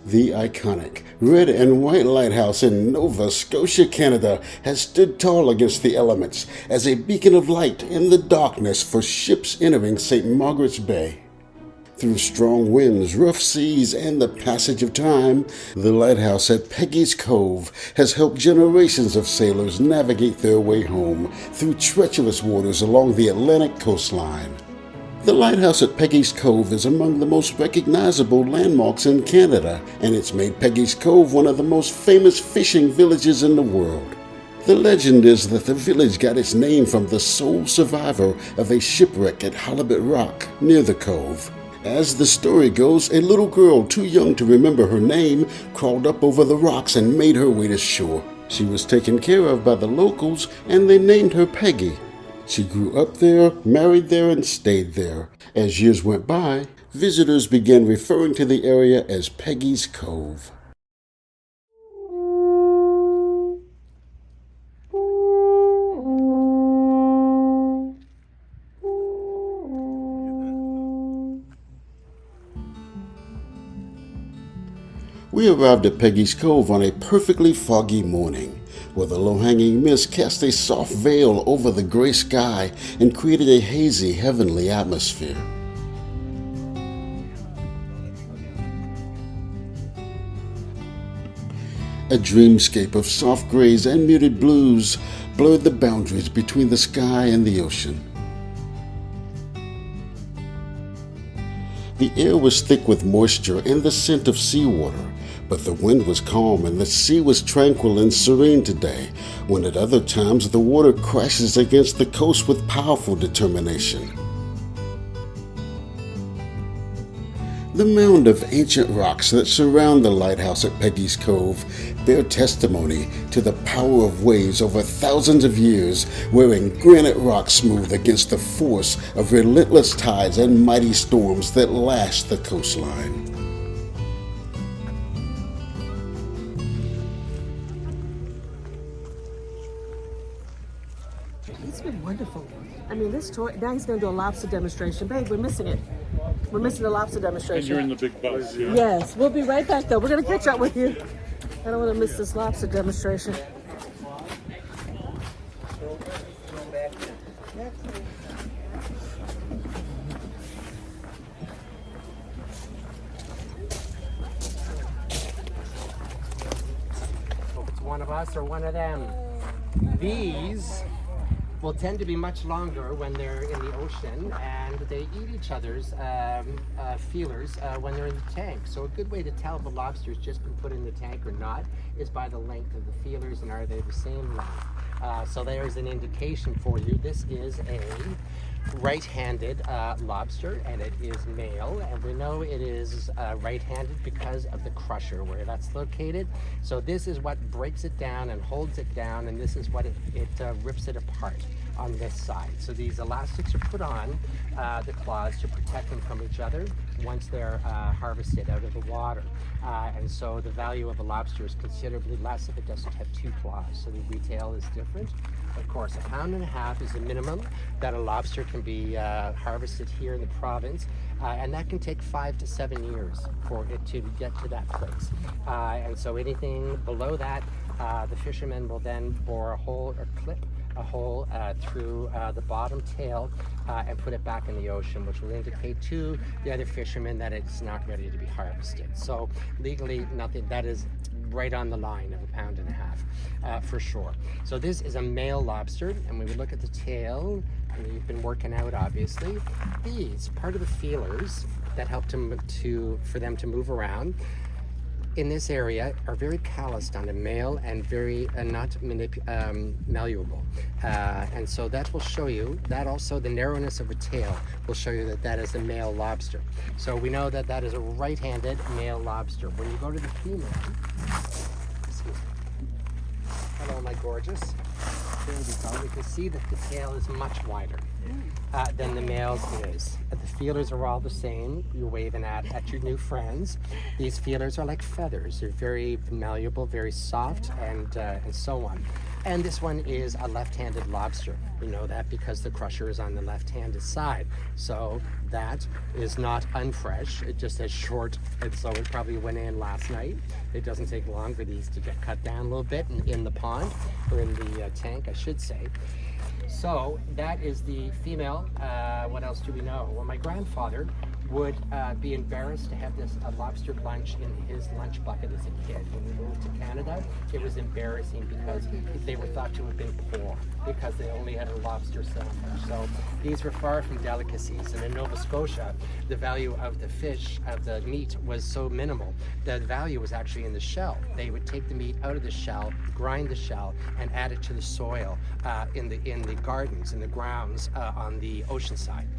The iconic red and white lighthouse in Nova Scotia, Canada, has stood tall against the elements as a beacon of light in the darkness for ships entering St. Margaret's Bay. Through strong winds, rough seas, and the passage of time, the lighthouse at Peggy's Cove has helped generations of sailors navigate their way home through treacherous waters along the Atlantic coastline. The lighthouse at Peggy's Cove is among the most recognizable landmarks in Canada, and it's made Peggy's Cove one of the most famous fishing villages in the world. The legend is that the village got its name from the sole survivor of a shipwreck at Halibut Rock near the cove. As the story goes, a little girl too young to remember her name crawled up over the rocks and made her way to shore. She was taken care of by the locals, and they named her Peggy. She grew up there, married there, and stayed there. As years went by, visitors began referring to the area as Peggy's Cove. We arrived at Peggy's Cove on a perfectly foggy morning, where the low-hanging mist cast a soft veil over the gray sky and created a hazy, heavenly atmosphere. A dreamscape of soft grays and muted blues blurred the boundaries between the sky and the ocean. The air was thick with moisture and the scent of seawater, but the wind was calm and the sea was tranquil and serene today, when at other times the water crashes against the coast with powerful determination. The mound of ancient rocks that surround the lighthouse at Peggy's Cove bear testimony to the power of waves over thousands of years, wearing granite rock smooth against the force of relentless tides and mighty storms that lash the coastline. It's been wonderful. I mean, this tour, now he's going to do a lobster demonstration. Babe, we're missing it. We're missing the lobster demonstration. And you're in the big bus, yeah? Yes, we'll be right back though. We're going to catch up with you. I don't want to miss this lobster demonstration. It's one of us or one of them. These will tend to be much longer when they're in the ocean, and they eat each other's feelers when they're in the tank. So a good way to tell if a lobster's just been put in the tank or not is by the length of the feelers, and are they the same length. So there's an indication for you. This is a right-handed lobster, and it is male, and we know it is right-handed because of the crusher where that's located. So this is what breaks it down and holds it down, and this is what it rips it apart on this side. So these elastics are put on the claws to protect them from each other once they're harvested out of the water. And so the value of a lobster is considerably less if it doesn't have two claws. So the retail is different. Of course, 1.5 pounds is the minimum that a lobster can be harvested here in the province, and that can take 5 to 7 years for it to get to that place. And so anything below that, the fishermen will then bore a hole or clip a hole through the bottom tail and put it back in the ocean, which will indicate to the other fishermen that it's not ready to be harvested. So legally, nothing, that is right on the line of 1.5 pounds for sure. So this is a male lobster, and when we look at the tail, and you've been working out obviously, these part of the feelers that help for them to move around in this area are very calloused on the male and very not malleable. And so that will show you that also the narrowness of a tail will show you that that is a male lobster. So we know that that is a right-handed male lobster. When you go to the female, excuse me. Hello, my gorgeous. There we go. We can see that the tail is much wider than the male's is. The feelers are all the same. You're waving at your new friends. These feelers are like feathers. They're very malleable, very soft, and so on. And this one is a left-handed lobster. We know that because the crusher is on the left-handed side. So that is not unfresh. It just has short, and so it probably went in last night. It doesn't take long for these to get cut down a little bit in the pond, or in the tank, I should say. So that is the female. What else do we know? Well, my grandfather would be embarrassed to have this lobster lunch in his lunch bucket as a kid. When we moved to Canada, it was embarrassing because they were thought to have been poor because they only had a lobster sandwich. So these were far from delicacies. And in Nova Scotia, the value of the fish, of the meat, was so minimal. The value was actually in the shell. They would take the meat out of the shell, grind the shell, and add it to the soil in the gardens, in the grounds on the ocean side,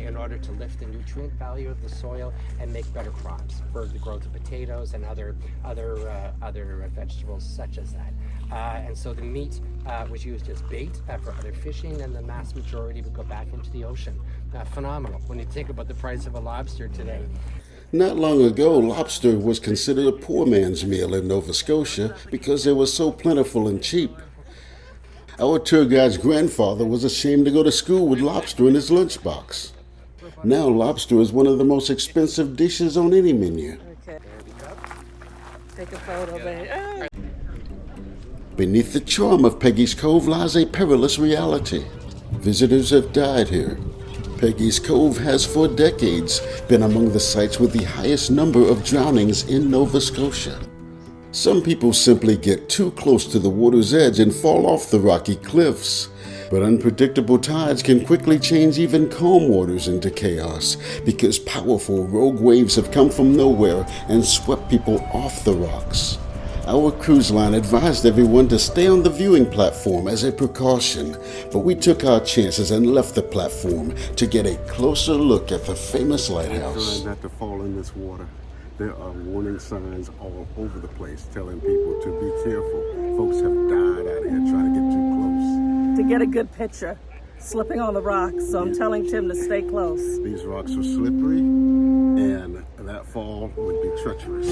in order to lift the nutrient value of the soil and make better crops for the growth of potatoes and other vegetables such as that. And so the meat was used as bait for other fishing, and the mass majority would go back into the ocean. Phenomenal when you think about the price of a lobster today. Not long ago, lobster was considered a poor man's meal in Nova Scotia because it was so plentiful and cheap. Our tour guide's grandfather was ashamed to go to school with lobster in his lunchbox. Now lobster is one of the most expensive dishes on any menu. Okay. Take a photo, babe. Beneath the charm of Peggy's Cove lies a perilous reality. Visitors have died here. Peggy's Cove has for decades been among the sites with the highest number of drownings in Nova Scotia. Some people simply get too close to the water's edge and fall off the rocky cliffs. But unpredictable tides can quickly change even calm waters into chaos because powerful rogue waves have come from nowhere and swept people off the rocks. Our cruise line advised everyone to stay on the viewing platform as a precaution, but we took our chances and left the platform to get a closer look at the famous lighthouse. Trying not to fall in this water. There are warning signs all over the place telling people to be careful. Folks have died out here trying to get too close. To get a good picture, slipping on the rocks, so I'm telling Tim to stay close. These rocks are slippery, and that fall would be treacherous.